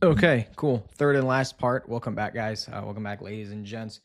Okay, cool. Third and last part. Welcome back, guys. Welcome back, ladies and gents.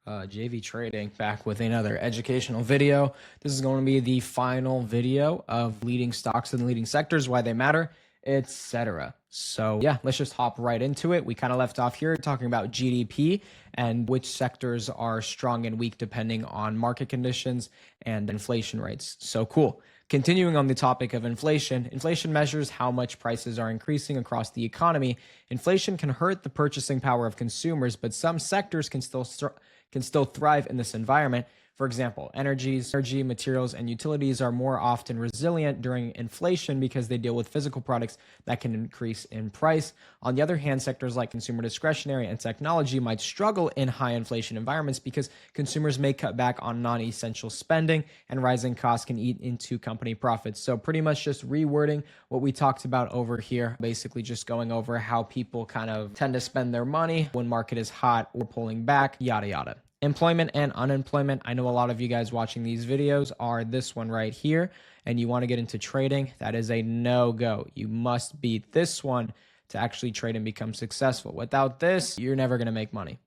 JV Trading back with another educational video. This is going to be the final video of leading stocks and leading sectors, why they matter, etc. So yeah, let's just hop right into it. We kind of left off here talking about GDP and which sectors are strong and weak depending on market conditions and inflation rates. So cool. Continuing on the topic of inflation, inflation measures how much prices are increasing across the economy. Inflation can hurt the purchasing power of consumers, but some sectors can still thrive in this environment. For example, energy, materials, and utilities are more often resilient during inflation because they deal with physical products that can increase in price. On the other hand, sectors like consumer discretionary and technology might struggle in high inflation environments because consumers may cut back on non-essential spending and rising costs can eat into company profits. So pretty much just rewording what we talked about over here, basically just going over how people kind of tend to spend their money when market is hot or pulling back, yada yada. Employment and unemployment. I know a lot of you guys watching these videos are this one right here, and you want to get into trading. That is a no-go. You must beat this one to actually trade and become successful. Without this, you're never going to make money.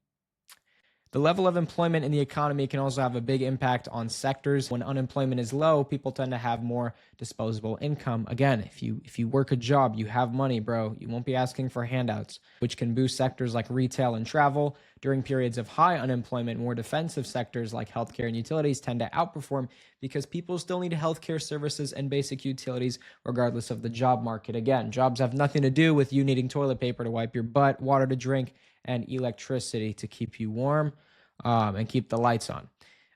The level of employment in the economy can also have a big impact on sectors. When unemployment is low, people tend to have more disposable income. Again, if you work a job, you have money, bro. You won't be asking for handouts, which can boost sectors like retail and travel. During periods of high unemployment, more defensive sectors like healthcare and utilities tend to outperform because people still need healthcare services and basic utilities regardless of the job market. Again, jobs have nothing to do with you needing toilet paper to wipe your butt, water to drink, and electricity to keep you warm and keep the lights on.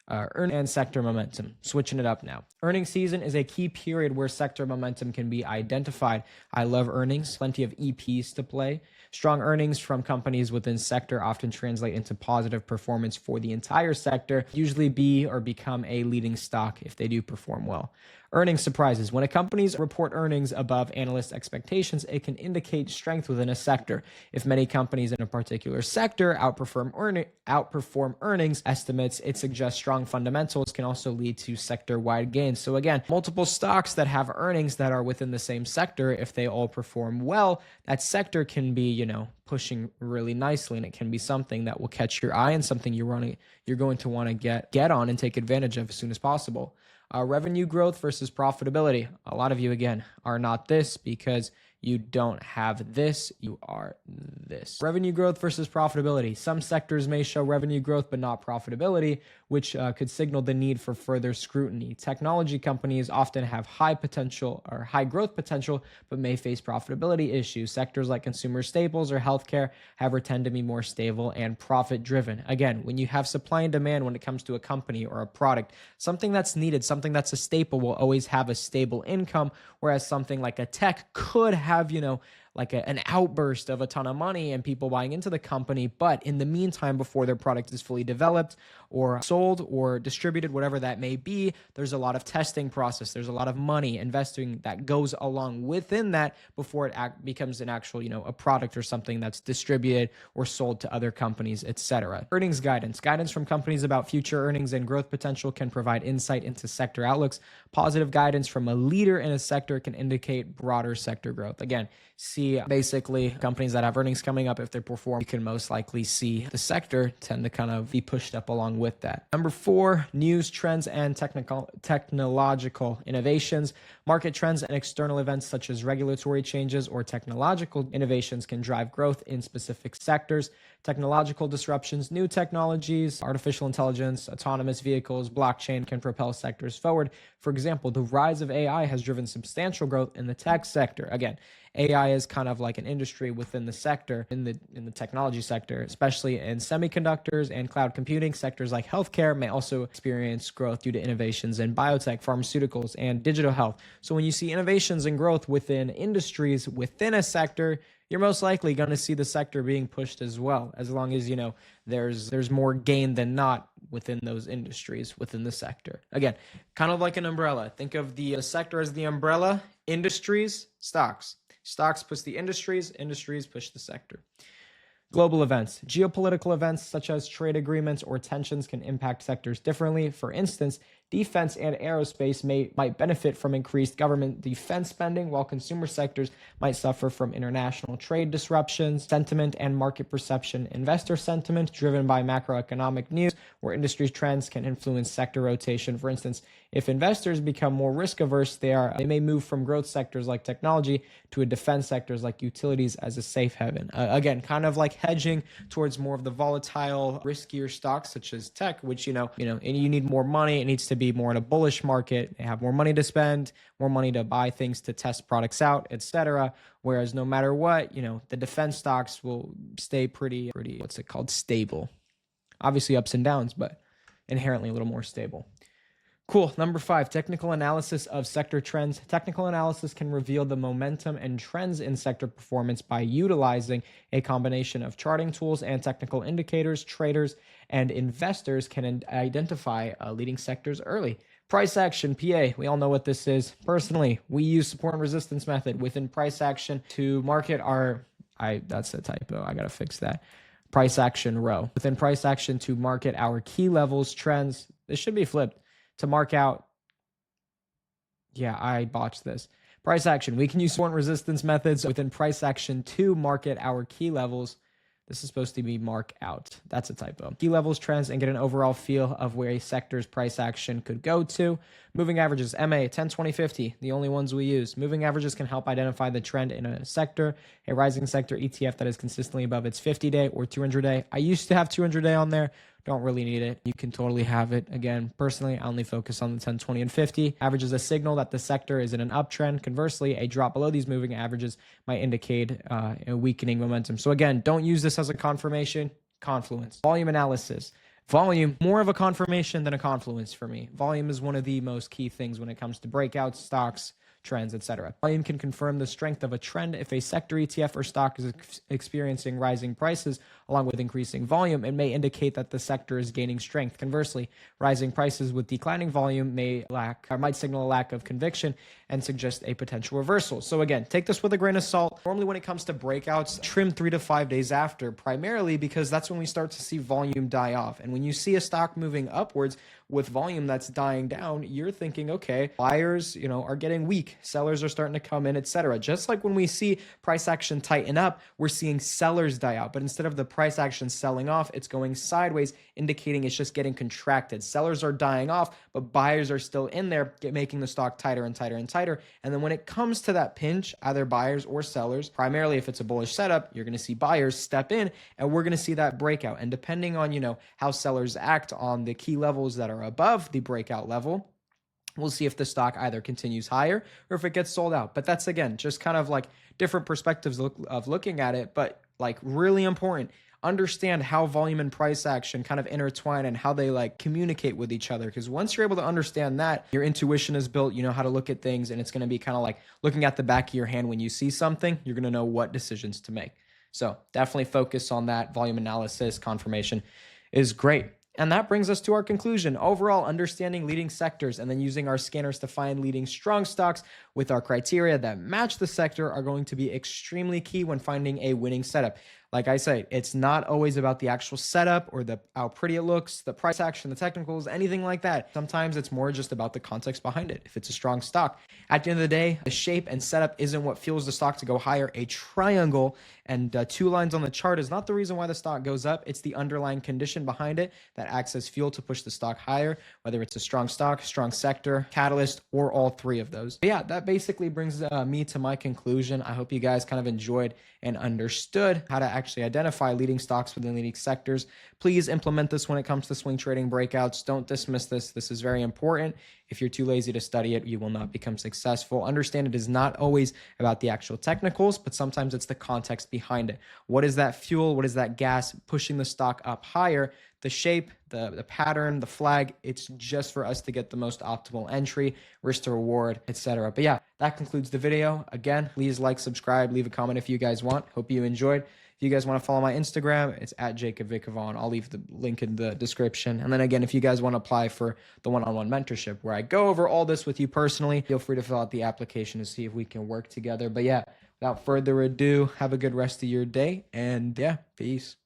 Earning and sector momentum. Switching it up now. Earnings season is a key period where sector momentum can be identified. I love earnings. Plenty of EPs to play. Strong earnings from companies within sector often translate into positive performance for the entire sector, usually be or become a leading stock if they do perform well. Earnings surprises. When a company's report earnings above analyst expectations, it can indicate strength within a sector. If many companies in a particular sector outperform earnings estimates, it suggests strong fundamentals can also lead to sector-wide gains. So again, multiple stocks that have earnings that are within the same sector, if they all perform well, that sector can be, pushing really nicely, and it can be something that will catch your eye and something you're going to want to get on and take advantage of as soon as possible. Revenue growth versus profitability. A lot of you, again, are not this because you don't have this, you are this. Revenue growth versus profitability. Some sectors may show revenue growth but not profitability, which could signal the need for further scrutiny. Technology companies often have high potential or high growth potential but may face profitability issues. Sectors like consumer staples or healthcare, however, tend to be more stable and profit driven. Again, when you have supply and demand when it comes to a company or a product, something that's needed, something that's a staple will always have a stable income, whereas something like a tech could have, like an outburst of a ton of money and people buying into the company. But in the meantime, before their product is fully developed or sold or distributed, whatever that may be, there's a lot of testing process. There's a lot of money investing that goes along within that before it becomes an actual, a product or something that's distributed or sold to other companies, etc. Earnings guidance. Guidance from companies about future earnings and growth potential can provide insight into sector outlooks. Positive guidance from a leader in a sector can indicate broader sector growth. Again, see basically companies that have earnings coming up, if they perform, you can most likely see the sector tend to kind of be pushed up along with that. Number 4, news, trends, and technological innovations. Market trends and external events such as regulatory changes or technological innovations can drive growth in specific sectors. Technological disruptions, new technologies, artificial intelligence, autonomous vehicles, blockchain can propel sectors forward. For example, the rise of AI has driven substantial growth in the tech sector. Again, AI is kind of like an industry within the sector, in the technology sector, especially in semiconductors and cloud computing. Sectors like healthcare may also experience growth due to innovations in biotech, pharmaceuticals, and digital health. So when you see innovations and growth within industries within a sector, you're most likely going to see the sector being pushed as well, as long as, there's more gain than not within those industries within the sector. Again, kind of like an umbrella. Think of the sector as the umbrella, industries, stocks. Stocks push the industries push the sector. Global events. Geopolitical events such as trade agreements or tensions can impact sectors differently. For instance, defense and aerospace might benefit from increased government defense spending, while consumer sectors might suffer from international trade disruptions. Sentiment and market perception. Investor sentiment driven by macroeconomic news, where industry trends can influence sector rotation. For instance, if investors become more risk averse, they may move from growth sectors like technology to a defense sectors like utilities as a safe haven. Again, kind of like hedging towards more of the volatile, riskier stocks such as tech, which and you need more money. It needs to be more in a bullish market. They have more money to spend, more money to buy things to test products out, etc. Whereas no matter what, the defense stocks will stay pretty stable. Obviously ups and downs, but inherently a little more stable. Cool. Number 5, technical analysis of sector trends. Technical analysis can reveal the momentum and trends in sector performance by utilizing a combination of charting tools and technical indicators. Traders and investors can identify leading sectors early. Price action, PA. We all know what this is. Personally, we use support and resistance method within price action to market that's a typo. I got to fix that. Price action row. Within price action to market our key levels, trends. This should be flipped. To mark out, I botched this. Price action. We can use support and resistance methods within price action to market our key levels. This is supposed to be mark out. That's a typo. Key levels, trends, and get an overall feel of where a sector's price action could go to. Moving averages, MA, 10, 20, 50, the only ones we use. Moving averages can help identify the trend in a sector. A rising sector ETF that is consistently above its 50-day or 200-day. I used to have 200-day on there. Don't really need it. You can totally have it. Again, personally, I only focus on the 10, 20, and 50. Average is a signal that the sector is in an uptrend. Conversely, a drop below these moving averages might indicate a weakening momentum. So again, don't use this as a confirmation. Confluence. Volume analysis. Volume, more of a confirmation than a confluence for me. Volume is one of the most key things when it comes to breakouts, stocks, trends, etc. Volume can confirm the strength of a trend. If a sector, ETF, or stock is experiencing rising prices along with increasing volume, it may indicate that the sector is gaining strength. Conversely, rising prices with declining volume might signal a lack of conviction and suggest a potential reversal. So again, take this with a grain of salt. Normally when it comes to breakouts, trim 3 to 5 days after, primarily because that's when we start to see volume die off. And when you see a stock moving upwards with volume that's dying down, you're thinking, okay, buyers, are getting weak, sellers are starting to come in, etc. Just like when we see price action tighten up, we're seeing sellers die out. But instead of the price action selling off, it's going sideways, indicating it's just getting contracted. Sellers are dying off, but buyers are still in there, making the stock tighter and tighter and tighter. And then when it comes to that pinch, either buyers or sellers, primarily if it's a bullish setup, you're going to see buyers step in, and we're going to see that breakout. And depending on, how sellers act on the key levels that are above the breakout level, we'll see if the stock either continues higher or if it gets sold out. But that's, again, just kind of like different perspectives of looking at it, but like really important. Understand how volume and price action kind of intertwine and how they communicate with each other. Because once you're able to understand that, your intuition is built, you know how to look at things, and it's going to be kind of like looking at the back of your hand. When you see something, you're going to know what decisions to make. So definitely focus on that. Volume analysis, confirmation is great. And that brings us to our conclusion. Overall, understanding leading sectors and then using our scanners to find leading strong stocks with our criteria that match the sector are going to be extremely key when finding a winning setup. Like I said, it's not always about the actual setup or how pretty it looks, the price action, the technicals, anything like that. Sometimes it's more just about the context behind it. If it's a strong stock, at the end of the day, the shape and setup isn't what fuels the stock to go higher. A triangle and 2 lines on the chart is not the reason why the stock goes up. It's the underlying condition behind it that acts as fuel to push the stock higher, whether it's a strong stock, strong sector, catalyst, or all 3 of those. But yeah, that basically brings me to my conclusion. I hope you guys kind of enjoyed and understood how to actually identify leading stocks within leading sectors. Please implement this when it comes to swing trading breakouts. Don't dismiss this. This is very important. If you're too lazy to study it, you will not become successful. Understand it is not always about the actual technicals, but sometimes it's the context behind it. What is that fuel? What is that gas pushing the stock up higher? The shape, the pattern, the flag, it's just for us to get the most optimal entry, risk to reward, etc. But yeah, that concludes the video. Again, please like, subscribe, leave a comment if you guys want. Hope you enjoyed. If you guys want to follow my Instagram, it's at Jacob Vikavon. I'll leave the link in the description. And then again, if you guys want to apply for the one-on-one mentorship where I go over all this with you personally, feel free to fill out the application to see if we can work together. But yeah, without further ado, have a good rest of your day. And yeah, peace.